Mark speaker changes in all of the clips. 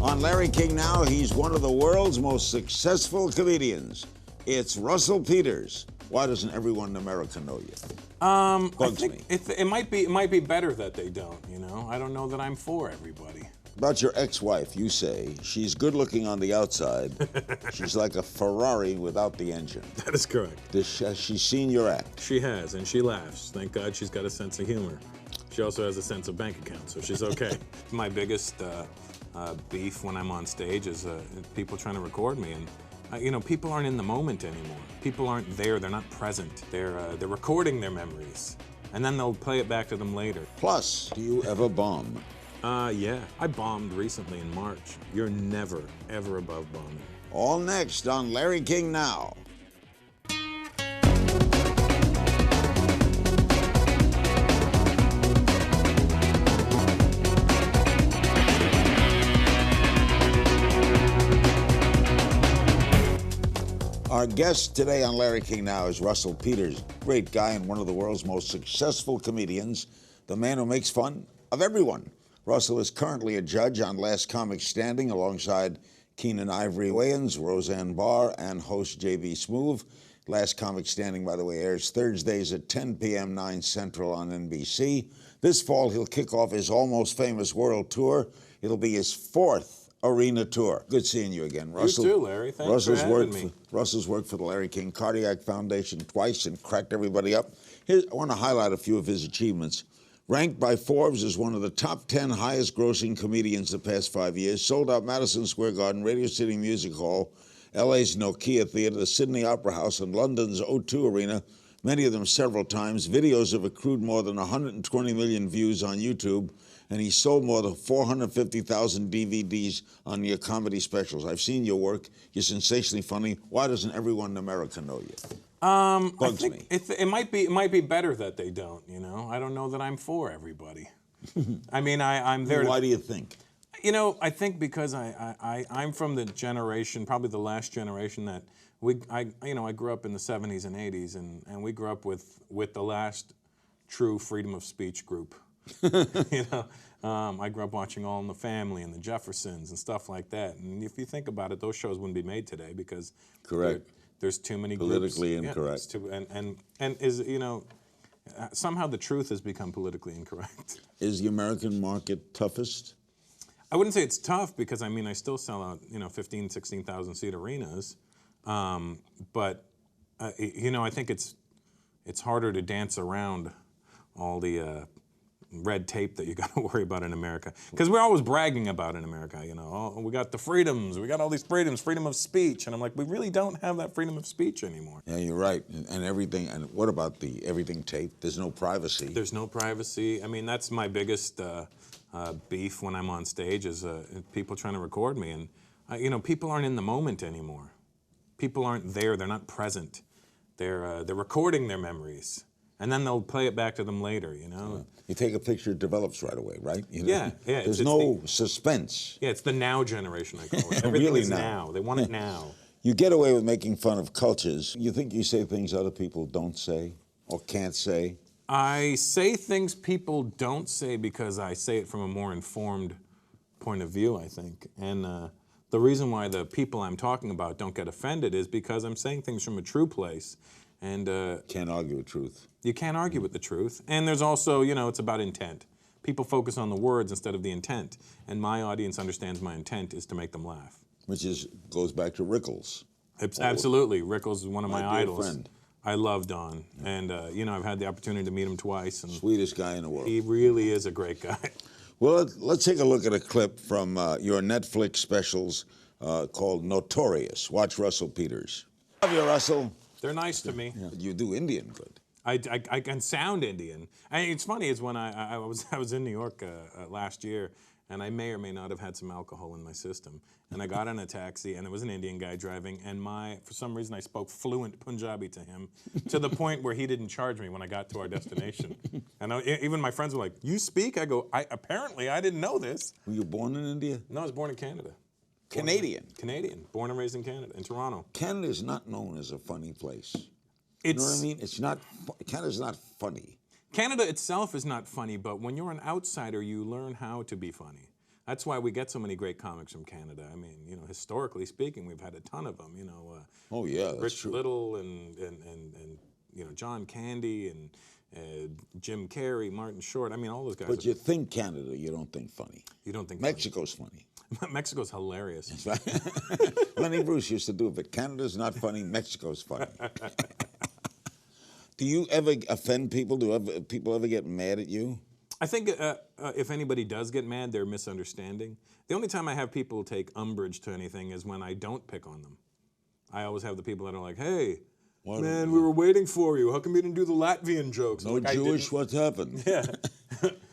Speaker 1: On Larry King Now, he's one of the world's most successful comedians. It's Russell Peters. Why doesn't everyone in America know you?
Speaker 2: I think it might be better that they don't, you know? I don't know that I'm for everybody.
Speaker 1: About your ex-wife, you say she's good-looking on the outside. She's like a Ferrari without the engine.
Speaker 2: That is correct.
Speaker 1: Has she seen your act?
Speaker 2: She has, and she laughs. Thank God she's got a sense of humor. She also has a sense of bank account, so she's okay. My biggest beef when I'm on stage is people trying to record me, and you know, people aren't in the moment anymore. People aren't there. They're not present. They're recording their memories, and then they'll play it back to them later.
Speaker 1: Plus, do you ever bomb?
Speaker 2: Yeah, I bombed recently in March. You're never, ever above bombing.
Speaker 1: All next on Larry King Now. Our guest today on Larry King Now is Russell Peters, great guy and one of the world's most successful comedians, the man who makes fun of everyone. Russell is currently a judge on Last Comic Standing alongside Keenan Ivory Wayans, Roseanne Barr, and host J.B. Smoove. Last Comic Standing, by the way, airs Thursdays at 10 p.m., 9 Central on NBC. This fall, he'll kick off his Almost Famous World Tour. It'll be his fourth arena tour. Good seeing you again, Russell.
Speaker 2: You too, Larry. Thanks for having me.
Speaker 1: Russell's worked for the Larry King Cardiac Foundation twice and cracked everybody up. I want to highlight a few of his achievements. Ranked by Forbes as one of the top 10 highest-grossing comedians the past 5 years, sold out Madison Square Garden, Radio City Music Hall, LA's Nokia Theatre, the Sydney Opera House, and London's O2 Arena, many of them several times. Videos have accrued more than 120 million views on YouTube, and he sold more than 450,000 DVDs on your comedy specials. I've seen your work. You're sensationally funny. Why doesn't everyone in America know you?
Speaker 2: I think it might be better that they don't, you know? I don't know that I'm for everybody. I mean, I'm there.
Speaker 1: Why do you think?
Speaker 2: You know, I think because I'm from the generation, probably the last generation that I grew up in the 70s and 80s, and we grew up with the last true freedom of speech group. You know, I grew up watching All in the Family and the Jeffersons and stuff like that. And if you think about it, those shows wouldn't be made today because
Speaker 1: correct.
Speaker 2: There's too many
Speaker 1: politically
Speaker 2: groups.
Speaker 1: incorrect.
Speaker 2: Yeah, and is, you know, somehow the truth has become politically incorrect.
Speaker 1: Is the American market toughest?
Speaker 2: I wouldn't say it's tough because, I mean, I still sell out, you know, 15, 16,000 seat arenas. But, you know, I think it's harder to dance around all the red tape that you got to worry about in America. Because we're always bragging about in America, you know, oh, we got the freedoms, we got all these freedoms, freedom of speech. And I'm like, we really don't have that freedom of speech anymore.
Speaker 1: Yeah, you're right. And everything, and what about the everything tape? There's no privacy.
Speaker 2: There's no privacy. I mean, that's my biggest beef when I'm on stage is people trying to record me. And, you know, people aren't in the moment anymore. People aren't there. They're not present. They're recording their memories. And then they'll play it back to them later, you know?
Speaker 1: Yeah. You take a picture, it develops right away, right? You know?
Speaker 2: Yeah.
Speaker 1: There's no suspense.
Speaker 2: Yeah, it's the now generation, I call it. Everything
Speaker 1: really
Speaker 2: is now. They want it now.
Speaker 1: You get away with making fun of cultures. You think you say things other people don't say or can't say?
Speaker 2: I say things people don't say because I say it from a more informed point of view, I think. And the reason why the people I'm talking about don't get offended is because I'm saying things from a true place. And
Speaker 1: can't argue with truth.
Speaker 2: You can't argue with the truth. And there's also, you know, it's about intent. People focus on the words instead of the intent. And my audience understands my intent is to make them laugh.
Speaker 1: Which goes back to Rickles.
Speaker 2: Absolutely. Rickles is one of my idols.
Speaker 1: Friend.
Speaker 2: I love Don. Yeah. And, you know, I've had the opportunity to meet him twice. And
Speaker 1: sweetest guy in the world.
Speaker 2: He really is a great guy.
Speaker 1: Well, let's take a look at a clip from your Netflix specials called Notorious. Watch Russell Peters. Love you, Russell.
Speaker 2: They're nice to me.
Speaker 1: Yeah. You do Indian good.
Speaker 2: I can sound Indian. It's funny, is when I was in New York last year, and I may or may not have had some alcohol in my system. And I got in a taxi, and there was an Indian guy driving, and for some reason I spoke fluent Punjabi to him, to the point where he didn't charge me when I got to our destination. And even my friends were like, "You speak?" I go, apparently I didn't know this.
Speaker 1: Were you born in India?
Speaker 2: No, I was born in Canada.
Speaker 1: Canadian?
Speaker 2: Canadian, born and raised in Canada, in Toronto.
Speaker 1: Canada is not known as a funny place. You know what I mean? It's not, Canada's not funny.
Speaker 2: Canada itself is not funny, but when you're an outsider, you learn how to be funny. That's why we get so many great comics from Canada. I mean, historically speaking, we've had a ton of them.
Speaker 1: Oh yeah, that's
Speaker 2: Rich
Speaker 1: true.
Speaker 2: Little and John Candy and Jim Carrey, Martin Short. I mean, all those guys.
Speaker 1: But you think Canada, you don't think funny.
Speaker 2: You don't think
Speaker 1: Mexico's funny.
Speaker 2: Mexico's hilarious.
Speaker 1: Lenny Bruce used to do it, but Canada's not funny. Mexico's funny. Do you ever offend people? Do people ever get mad at you?
Speaker 2: I think if anybody does get mad, they're misunderstanding. The only time I have people take umbrage to anything is when I don't pick on them. I always have the people that are like, "Hey, man, we were waiting for you. How come you didn't do the Latvian jokes?"
Speaker 1: No Jewish, what's happened?
Speaker 2: Yeah.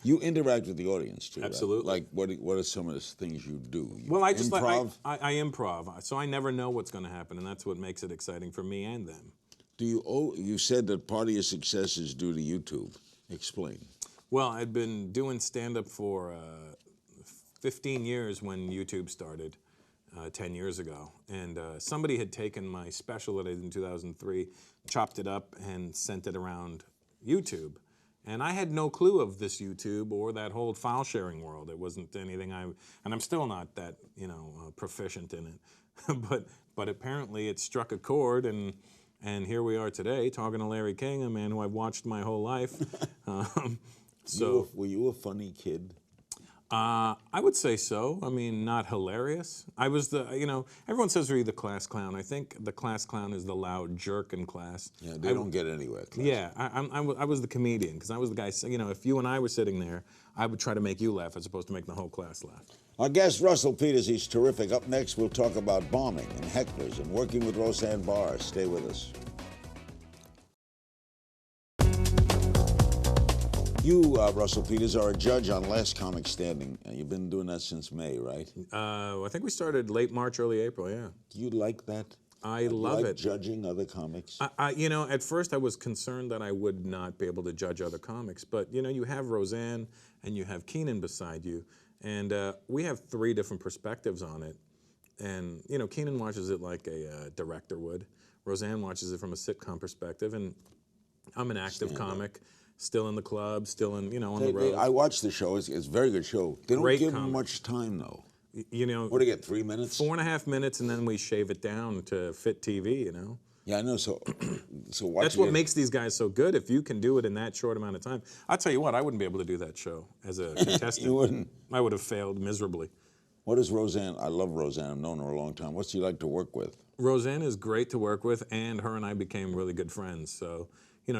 Speaker 1: You interact with the audience too,
Speaker 2: Absolutely.
Speaker 1: Right? Like, what are some of the things you do?
Speaker 2: Well, I just
Speaker 1: improv.
Speaker 2: I improv, so I never know what's going to happen, and that's what makes it exciting for me and them.
Speaker 1: You said that part of your success is due to YouTube. Explain.
Speaker 2: Well, I'd been doing stand-up for 15 years when YouTube started, 10 years ago. And somebody had taken my special that I did in 2003, chopped it up, and sent it around YouTube. And I had no clue of this YouTube or that whole file sharing world. It wasn't anything and I'm still not that, proficient in it. but apparently it struck a chord, and here we are today talking to Larry King, a man who I've watched my whole life. So
Speaker 1: were you a funny kid?
Speaker 2: I would say so. I mean, not hilarious. I was everyone says you're the class clown. I think the class clown is the loud jerk in class.
Speaker 1: Yeah, they don't get anywhere.
Speaker 2: Yeah, I was the comedian, because I was the guy, if you and I were sitting there, I would try to make you laugh as opposed to making the whole class laugh.
Speaker 1: Our guest, Russell Peters, he's terrific. Up next, we'll talk about bombing and hecklers and working with Roseanne Barr. Stay with us. You, Russell Peters, are a judge on Last Comic Standing. You've been doing that since May, right?
Speaker 2: I think we started late March, early April, yeah.
Speaker 1: Do you like that?
Speaker 2: I love it.
Speaker 1: Judging other comics?
Speaker 2: At first I was concerned that I would not be able to judge other comics, but you have Roseanne and you have Keenan beside you, and we have 3 different perspectives on it. And Keenan watches it like a director would. Roseanne watches it from a sitcom perspective, and I'm an active comic. Still in the club, still on the road.
Speaker 1: I watched the show. It's a very good show. They don't give them much time, though. What do you get, 3 minutes?
Speaker 2: 4.5 minutes, and then we shave it down to fit TV,
Speaker 1: Yeah, I know. So watching
Speaker 2: That's what makes these guys so good. If you can do it in that short amount of time. I'll tell you what, I wouldn't be able to do that show as a contestant.
Speaker 1: You wouldn't?
Speaker 2: I would have failed miserably.
Speaker 1: What is Roseanne? I love Roseanne. I've known her a long time. What's she like to work with?
Speaker 2: Roseanne is great to work with, and her and I became really good friends. So,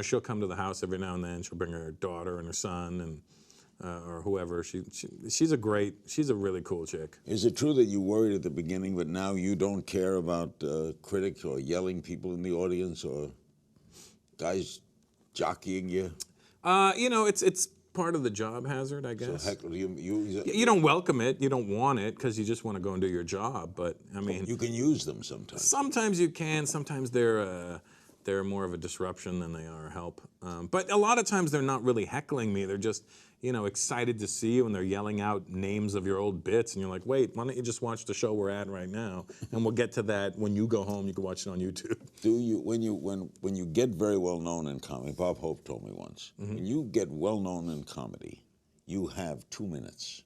Speaker 2: she'll come to the house every now and then. She'll bring her daughter and her son, and or whoever. She's a really cool chick.
Speaker 1: Is it true that you worried at the beginning, but now you don't care about critics or yelling people in the audience or guys jockeying you?
Speaker 2: It's part of the job hazard, I guess.
Speaker 1: So heckle,
Speaker 2: you don't welcome it. You don't want it because you just want to go and do your job. But I mean,
Speaker 1: you can use them sometimes.
Speaker 2: Sometimes you can. Sometimes they're more of a disruption than they are a help. But a lot of times they're not really heckling me. They're just, excited to see you, and they're yelling out names of your old bits, and you're like, wait, why don't you just watch the show we're at right now, and we'll get to that when you go home. You can watch it on YouTube.
Speaker 1: Do you when you get very well known in comedy? Bob Hope told me once, when you get well known in comedy, you have 2 minutes.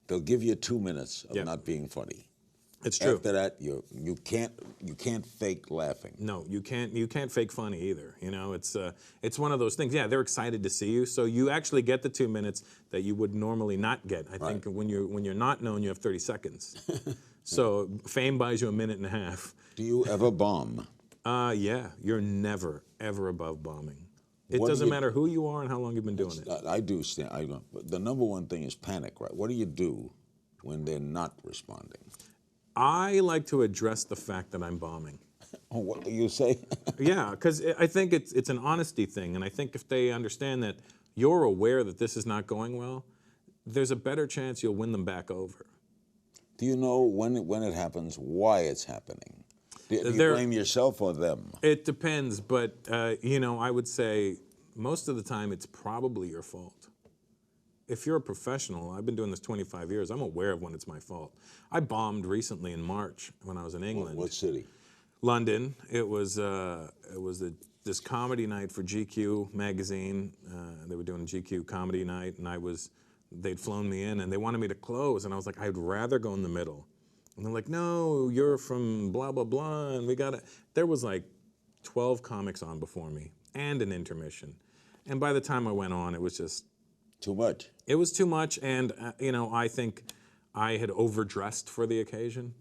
Speaker 1: They'll give you 2 minutes of not being funny.
Speaker 2: It's true.
Speaker 1: After that, you can't fake laughing.
Speaker 2: No, you can't fake funny either. It's one of those things. Yeah, they're excited to see you, so you actually get the 2 minutes that you would normally not get. I think when you're not known, you have 30 seconds. So fame buys you a minute and a half.
Speaker 1: Do you ever bomb?
Speaker 2: Yeah, you're never ever above bombing. It doesn't matter who you are and how long you've been doing it.
Speaker 1: I do. The number one thing is panic, right? What do you do when they're not responding?
Speaker 2: I like to address the fact that I'm bombing.
Speaker 1: Oh, what do you say?
Speaker 2: Yeah, because I think it's an honesty thing, and I think if they understand that you're aware that this is not going well, there's a better chance you'll win them back over.
Speaker 1: Do you know when it happens, why it's happening? Do you blame yourself or them?
Speaker 2: It depends, but I would say most of the time it's probably your fault. If you're a professional, I've been doing this 25 years, I'm aware of when it's my fault. I bombed recently in March when I was in England.
Speaker 1: What city?
Speaker 2: London. It was this comedy night for GQ magazine. They were doing GQ comedy night, and I was they'd flown me in, and they wanted me to close, and I was like, I'd rather go in the middle. And they're like, no, you're from blah, blah, blah, and we got to. There was like 12 comics on before me and an intermission. And by the time I went on, it was just...
Speaker 1: Too much.
Speaker 2: It was too much, and I think I had overdressed for the occasion.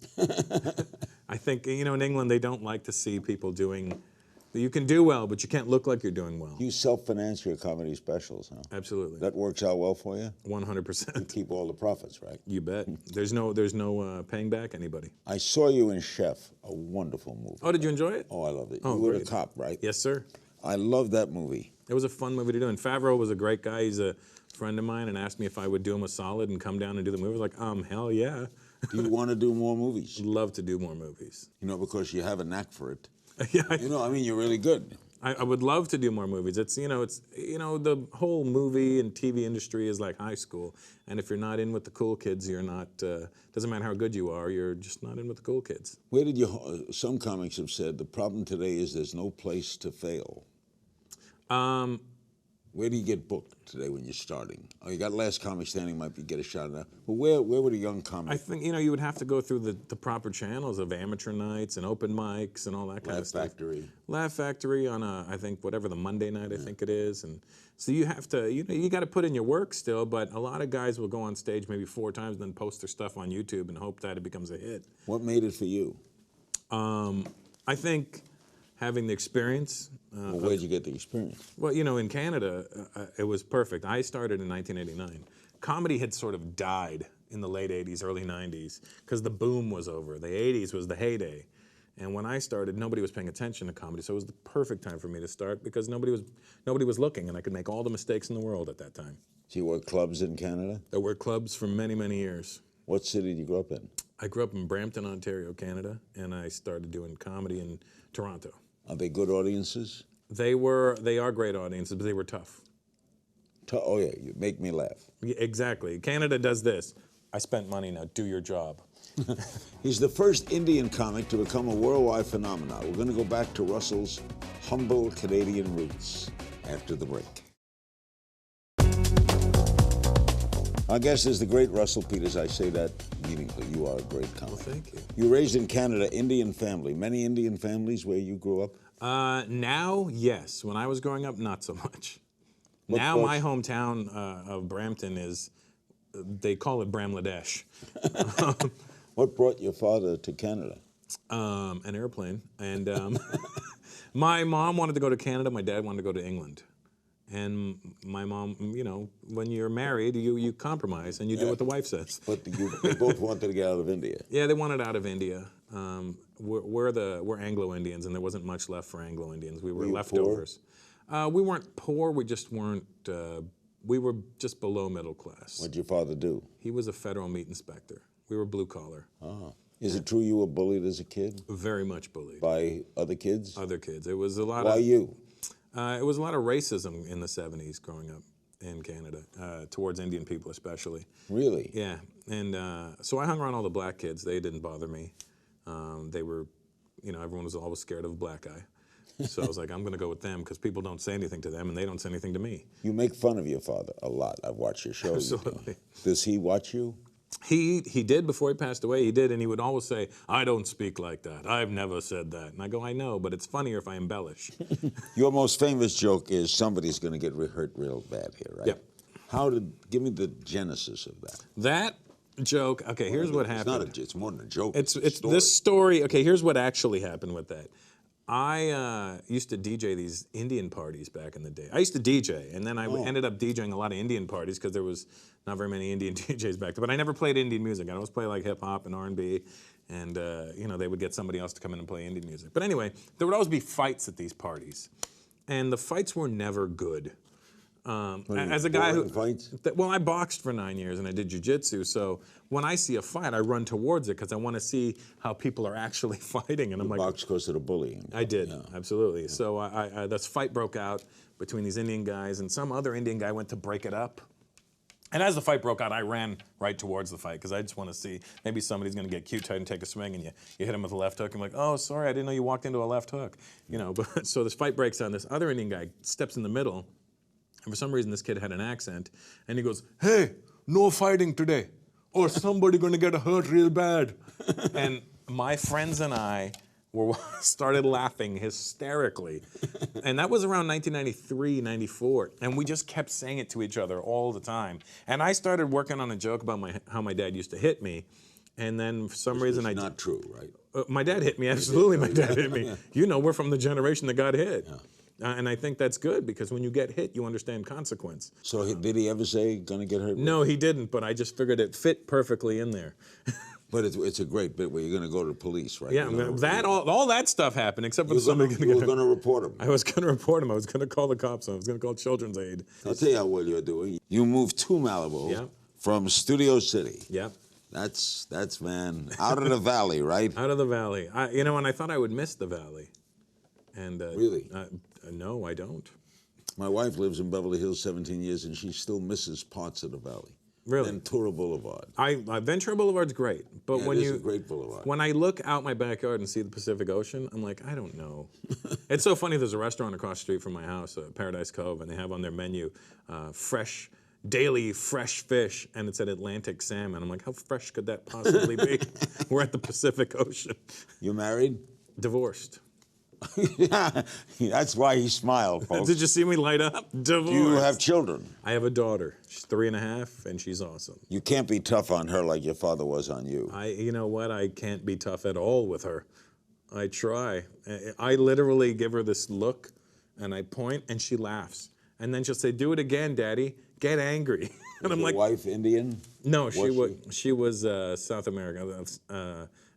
Speaker 2: I think, in England, they don't like to see people doing... You can do well, but you can't look like you're doing well.
Speaker 1: You self-finance your comedy specials, huh?
Speaker 2: Absolutely.
Speaker 1: That works out well for you?
Speaker 2: 100%.
Speaker 1: You keep all the profits, right?
Speaker 2: You bet. There's no paying back anybody.
Speaker 1: I saw you in Chef, a wonderful movie.
Speaker 2: Oh, did you enjoy it?
Speaker 1: Oh, I loved it.
Speaker 2: Oh,
Speaker 1: you were the
Speaker 2: great.
Speaker 1: cop, right?
Speaker 2: Yes, sir.
Speaker 1: I love that movie.
Speaker 2: It was a fun movie to do, and Favreau was a great guy. He's a friend of mine, and asked me if I would do him a solid and come down and do the movie. I was like, hell yeah.
Speaker 1: Do you want to do more movies?
Speaker 2: Love to do more movies.
Speaker 1: Because you have a knack for it.
Speaker 2: Yeah.
Speaker 1: You're really good.
Speaker 2: I would love to do more movies. It's the whole movie and TV industry is like high school, and if you're not in with the cool kids, you're not. Doesn't matter how good you are, you're just not in with the cool kids.
Speaker 1: Where did you? Some comics have said the problem today is there's no place to fail. Where do you get booked today when you're starting? Oh, you got Last Comic Standing, might be get a shot at that. But where would a young comic?
Speaker 2: I think you would have to go through the proper channels of amateur nights and open mics and all that kind of stuff.
Speaker 1: Laugh Factory.
Speaker 2: Laugh Factory on I think whatever the Monday night I think it is, and so you have to you got to put in your work still. But a lot of guys will go on stage maybe 4 times, then post their stuff on YouTube and hope that it becomes a hit.
Speaker 1: What made it for you?
Speaker 2: I think having the experience.
Speaker 1: Where'd you get the experience?
Speaker 2: Well, in Canada, it was perfect. I started in 1989. Comedy had sort of died in the late 80s, early 90s, because the boom was over. The 80s was the heyday. And when I started, nobody was paying attention to comedy, so it was the perfect time for me to start because nobody was looking, and I could make all the mistakes in the world at that time.
Speaker 1: So you worked clubs in Canada?
Speaker 2: There were clubs for many, many years.
Speaker 1: What city did you grow up in?
Speaker 2: I grew up in Brampton, Ontario, Canada, and I started doing comedy in Toronto.
Speaker 1: Are they good audiences?
Speaker 2: They are great audiences, but they were tough.
Speaker 1: Oh yeah, you make me laugh.
Speaker 2: Yeah, exactly. Canada does this. I spent money, now do your job.
Speaker 1: He's the first Indian comic to become a worldwide phenomenon. We're going to go back to Russell's humble Canadian roots after the break. Our guest is the great Russell Peters. I say that meaningfully. You are a great comic.
Speaker 2: Well, thank you.
Speaker 1: You were raised in Canada, Indian family. Many Indian families where you grew up?
Speaker 2: Now, yes. When I was growing up, not so much. Now my hometown of Brampton is, they call it Bramladesh.
Speaker 1: What brought your father to Canada?
Speaker 2: An airplane. And my mom wanted to go to Canada. My dad wanted to go to England. And my mom, when you're married, you compromise and you do what the wife says.
Speaker 1: But they both wanted to get out of India.
Speaker 2: Yeah, they wanted out of India. We're Anglo-Indians, and there wasn't much left for Anglo-Indians. We were leftovers. We weren't poor. We just weren't. We were just below middle class.
Speaker 1: What'd your father do?
Speaker 2: He was a federal meat inspector. We were blue collar.
Speaker 1: Oh. Is it true you were bullied as a kid?
Speaker 2: Very much bullied.
Speaker 1: By other kids?
Speaker 2: Other kids. It was a lot.
Speaker 1: Why you?
Speaker 2: It was a lot of racism in the 70s growing up in Canada, towards Indian people especially.
Speaker 1: Really?
Speaker 2: Yeah, and so I hung around all the black kids. They didn't bother me. They were, everyone was always scared of a black guy. So I was like, I'm going to go with them because people don't say anything to them and they don't say anything to me.
Speaker 1: You make fun of your father a lot. I've watched your show.
Speaker 2: Absolutely.
Speaker 1: Does he watch you?
Speaker 2: He did before he passed away. He did, and he would always say, I don't speak like that. I've never said that. And I go, I know, but it's funnier if I embellish.
Speaker 1: Your most famous joke is somebody's going to get hurt real bad here, right?
Speaker 2: Yep.
Speaker 1: Give me the genesis of that.
Speaker 2: That joke, okay, here's what happened.
Speaker 1: It's more than a joke.
Speaker 2: It's this story, okay, here's what actually happened with that. I used to DJ these Indian parties back in the day. I used to DJ, and then I ended up DJing a lot of Indian parties because there was not very many Indian DJs back then. But I never played Indian music. I always play like hip hop and R&B, and they would get somebody else to come in and play Indian music. But anyway, there would always be fights at these parties, and the fights were never good. As a guy who, well, I boxed for 9 years and I did jiu-jitsu, so when I see a fight, I run towards it because I want to see how people are actually fighting. And I'm like,
Speaker 1: box because of the bullying.
Speaker 2: I did, absolutely. Yeah. So this fight broke out between these Indian guys, and some other Indian guy went to break it up. And as the fight broke out, I ran right towards the fight because I just want to see maybe somebody's going to get cute tight and take a swing, and you hit him with a left hook. I'm like, oh, sorry, I didn't know you walked into a left hook. But so this fight breaks out, and this other Indian guy steps in the middle. And for some reason, this kid had an accent, and he goes, hey, no fighting today, or somebody going to get hurt real bad. And my friends and I started laughing hysterically. And that was around 1993, 94. And we just kept saying it to each other all the time. And I started working on a joke about how my dad used to hit me. And then for some reason
Speaker 1: It's not true, right?
Speaker 2: my dad hit me, absolutely my dad hit me. You know, we're from the generation that got hit. And I think that's good because when you get hit, you understand consequence.
Speaker 1: So did he ever say gonna get hurt?
Speaker 2: No, he didn't, but I just figured it fit perfectly in there.
Speaker 1: But it's a great bit where you're going to go to the police, right?
Speaker 2: Yeah, all that stuff happened, except for somebody
Speaker 1: you were going to report him.
Speaker 2: I was going to report him. I was going to call the cops. I was going to call Children's Aid.
Speaker 1: I'll tell you how well you're doing. You moved to Malibu from Studio City.
Speaker 2: Yep.
Speaker 1: That's man, out of the valley, right?
Speaker 2: Out of the valley. And I thought I would miss the valley. And
Speaker 1: really?
Speaker 2: No, I don't.
Speaker 1: My wife lives in Beverly Hills 17 years, and she still misses parts of the valley.
Speaker 2: Really?
Speaker 1: Ventura Boulevard.
Speaker 2: Ventura Boulevard's great, but
Speaker 1: Yeah, it is a great boulevard.
Speaker 2: When I look out my backyard and see the Pacific Ocean, I'm like, I don't know. It's so funny. There's a restaurant across the street from my house, Paradise Cove, and they have on their menu daily fresh fish, and it said Atlantic salmon. I'm like, how fresh could that possibly be? We're at the Pacific Ocean.
Speaker 1: You married?
Speaker 2: Divorced.
Speaker 1: Yeah, that's why he smiled, folks.
Speaker 2: Did you see me light up? Divorced.
Speaker 1: Do you have children?
Speaker 2: I have a daughter. She's 3.5, and she's awesome.
Speaker 1: You can't be tough on her like your father was on you.
Speaker 2: You know what? I can't be tough at all with her. I try. I literally give her this look, and I point, and she laughs. And then she'll say, "Do it again, Daddy. Get angry." And I'm like,
Speaker 1: "Your wife Indian?"
Speaker 2: No, she was South American,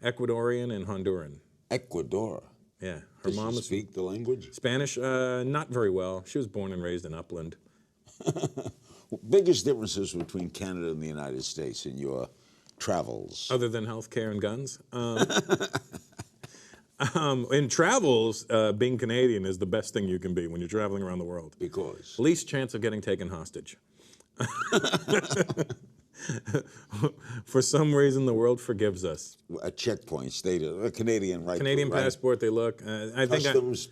Speaker 2: Ecuadorian and Honduran.
Speaker 1: Ecuador.
Speaker 2: Yeah,
Speaker 1: her mom speak the language?
Speaker 2: Spanish, not very well. She was born and raised in Upland.
Speaker 1: Biggest differences between Canada and the United States in your travels?
Speaker 2: Other than healthcare and guns. In travels, being Canadian is the best thing you can be when you're traveling around the world.
Speaker 1: Because?
Speaker 2: Least chance of getting taken hostage. For some reason, the world forgives us.
Speaker 1: A checkpoint stated, a Canadian right.
Speaker 2: Canadian passport, they look.
Speaker 1: Customs.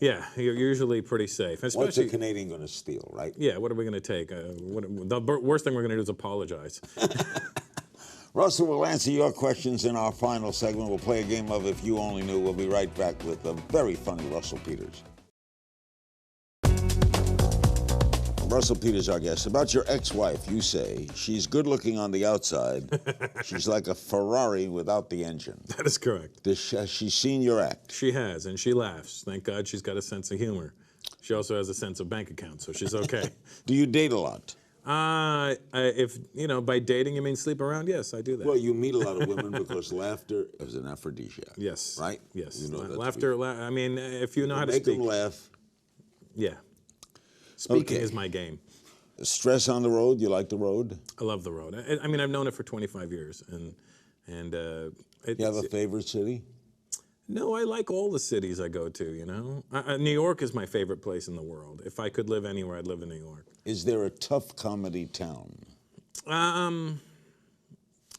Speaker 2: Yeah, you're usually pretty safe. Especially,
Speaker 1: what's a Canadian going to steal, right?
Speaker 2: Yeah, what are we going to take? The worst thing we're going to do is apologize.
Speaker 1: Russell will answer your questions in our final segment. We'll play a game of If You Only Knew. We'll be right back with the very funny Russell Peters. Russell Peters, our guest. About your ex-wife, you say she's good-looking on the outside. She's like a Ferrari without the engine.
Speaker 2: That is correct.
Speaker 1: Has she seen your act?
Speaker 2: She has, and she laughs. Thank God she's got a sense of humor. She also has a sense of bank account, so she's okay.
Speaker 1: Do you date a lot?
Speaker 2: If, by dating you mean sleep around, yes, I do that.
Speaker 1: Well, you meet a lot of women because laughter is an aphrodisiac.
Speaker 2: Yes.
Speaker 1: Right?
Speaker 2: Yes.
Speaker 1: You know
Speaker 2: laughter, if you know how to speak.
Speaker 1: Make them laugh.
Speaker 2: Yeah. Speaking is my game.
Speaker 1: Stress on the road? You like the road?
Speaker 2: I love the road. I mean, I've known it for 25 years, and
Speaker 1: you have a favorite city?
Speaker 2: No, I like all the cities I go to. New York is my favorite place in the world. If I could live anywhere, I'd live in New York.
Speaker 1: Is there a tough comedy town?
Speaker 2: I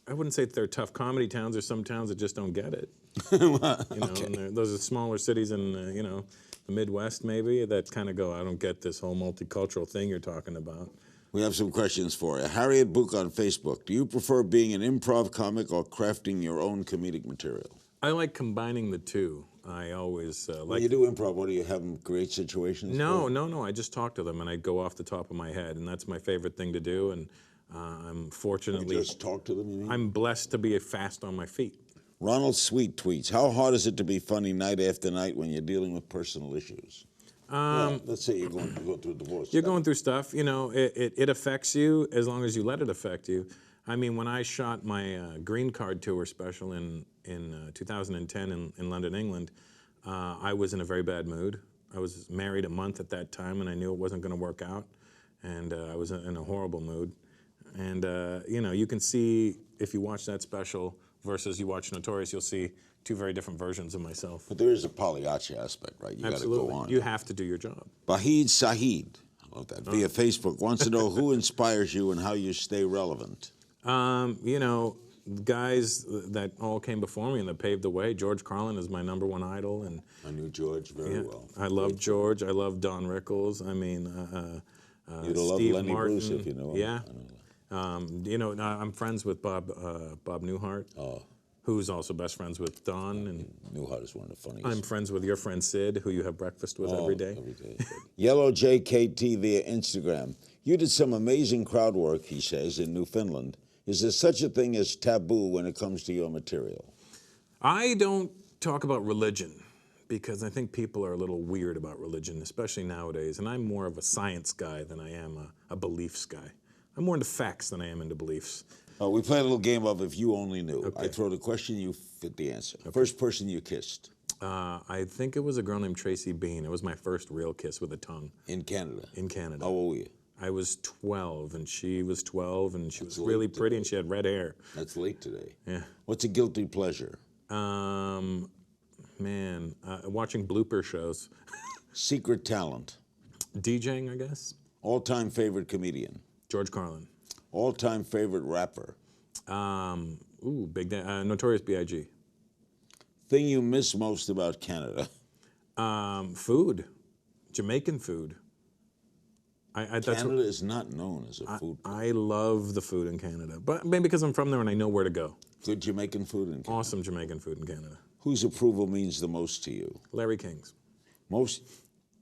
Speaker 2: wouldn't say they're tough comedy towns. There's some towns that just don't get it.
Speaker 1: Okay.
Speaker 2: And those are smaller cities in the Midwest maybe that kind of go, I don't get this whole multicultural thing you're talking about.
Speaker 1: We have some questions for you. Harriet Book on Facebook. Do you prefer being an improv comic or crafting your own comedic material?
Speaker 2: I like combining the two. I always
Speaker 1: When you do improv, what do you have them create situations?
Speaker 2: No. I just talk to them and I go off the top of my head, and that's my favorite thing to do. And I'm fortunately
Speaker 1: you just talk to them. You mean?
Speaker 2: I'm blessed to be fast on my feet.
Speaker 1: Ronald Sweet tweets: how hard is it to be funny night after night when you're dealing with personal issues? Let's say you're going through a divorce.
Speaker 2: You're going through stuff. It affects you as long as you let it affect you. I mean, when I shot my Green Card Tour special in 2010 in London, England, I was in a very bad mood. I was married a month at that time, and I knew it wasn't going to work out, and I was in a horrible mood. And you can see if you watch that special versus you watch Notorious, you'll see two very different versions of myself.
Speaker 1: But there is a Pagliacci aspect, right? You got to go on.
Speaker 2: You have to do your job.
Speaker 1: Bahid Saeed, I love that, via Facebook, wants to know who inspires you and how you stay relevant.
Speaker 2: Guys that all came before me and that paved the way. George Carlin is my #1 idol, and
Speaker 1: I knew George very well.
Speaker 2: I love George. I love Don Rickles. I mean,
Speaker 1: you'd love
Speaker 2: Steve
Speaker 1: Lenny
Speaker 2: Martin.
Speaker 1: Bruce if you know him.
Speaker 2: Yeah. You know, I'm friends with Bob Newhart, who's also best friends with Don. And
Speaker 1: Newhart is one of the funniest.
Speaker 2: I'm friends with your friend Sid, who you have breakfast with every day.
Speaker 1: Every day. Yellow JKT via Instagram. You did some amazing crowd work, he says, in Newfoundland. Is there such a thing as taboo when it comes to your material?
Speaker 2: I don't talk about religion because I think people are a little weird about religion, especially nowadays. And I'm more of a science guy than I am a beliefs guy. I'm more into facts than I am into beliefs.
Speaker 1: We play a little game of If You Only Knew.
Speaker 2: Okay.
Speaker 1: I throw the question, you fit the answer. Okay. First person you kissed?
Speaker 2: I think it was a girl named Tracy Bean. It was my first real kiss with a tongue.
Speaker 1: In Canada?
Speaker 2: In Canada.
Speaker 1: How old were you?
Speaker 2: I was 12, and she was 12, and she was really pretty, and she had red hair.
Speaker 1: That's late today.
Speaker 2: Yeah.
Speaker 1: What's a guilty pleasure?
Speaker 2: Watching blooper shows.
Speaker 1: Secret talent?
Speaker 2: DJing, I guess.
Speaker 1: All-time favorite comedian?
Speaker 2: George Carlin.
Speaker 1: All-time favorite rapper?
Speaker 2: Notorious B.I.G.
Speaker 1: Thing you miss most about Canada?
Speaker 2: Food. Jamaican food.
Speaker 1: Canada is not known as a food place.
Speaker 2: I love the food in Canada, but maybe because I'm from there and I know where to go.
Speaker 1: Good Jamaican food in Canada?
Speaker 2: Awesome Jamaican food in Canada.
Speaker 1: Whose approval means the most to you?
Speaker 2: Larry King's.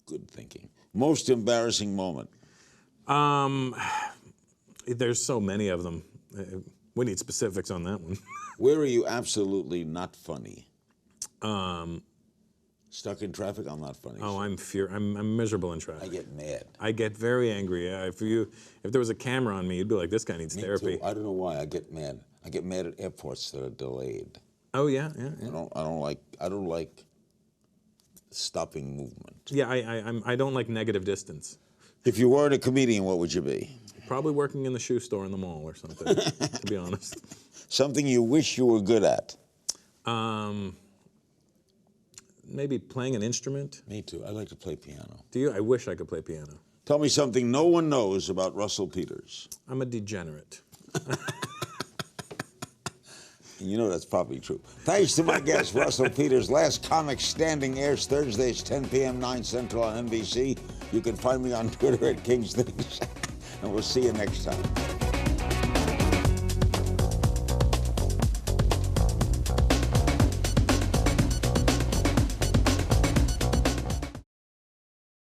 Speaker 1: Good thinking. Most embarrassing moment?
Speaker 2: There's so many of them. We need specifics on that one.
Speaker 1: Where are you absolutely not funny? Stuck in traffic? I'm not funny.
Speaker 2: Oh, I'm miserable in traffic.
Speaker 1: I get mad.
Speaker 2: I get very angry. If there was a camera on me, you'd be like, this guy needs therapy.
Speaker 1: Too. I don't know why I get mad. I get mad at airports that are delayed.
Speaker 2: Oh yeah.
Speaker 1: I don't like stopping movement.
Speaker 2: Yeah, I don't like negative distance.
Speaker 1: If you weren't a comedian, what would you be?
Speaker 2: Probably working in the shoe store in the mall or something, to be honest.
Speaker 1: Something you wish you were good at?
Speaker 2: Maybe playing an instrument.
Speaker 1: Me too. I like to play piano.
Speaker 2: Do you? I wish I could play piano.
Speaker 1: Tell me something no one knows about Russell Peters.
Speaker 2: I'm a degenerate.
Speaker 1: You know that's probably true. Thanks to my guest, Russell Peters. Last Comic Standing airs Thursdays, 10 p.m., 9 Central on NBC. You can find me on Twitter at King's Things. And we'll see you next time.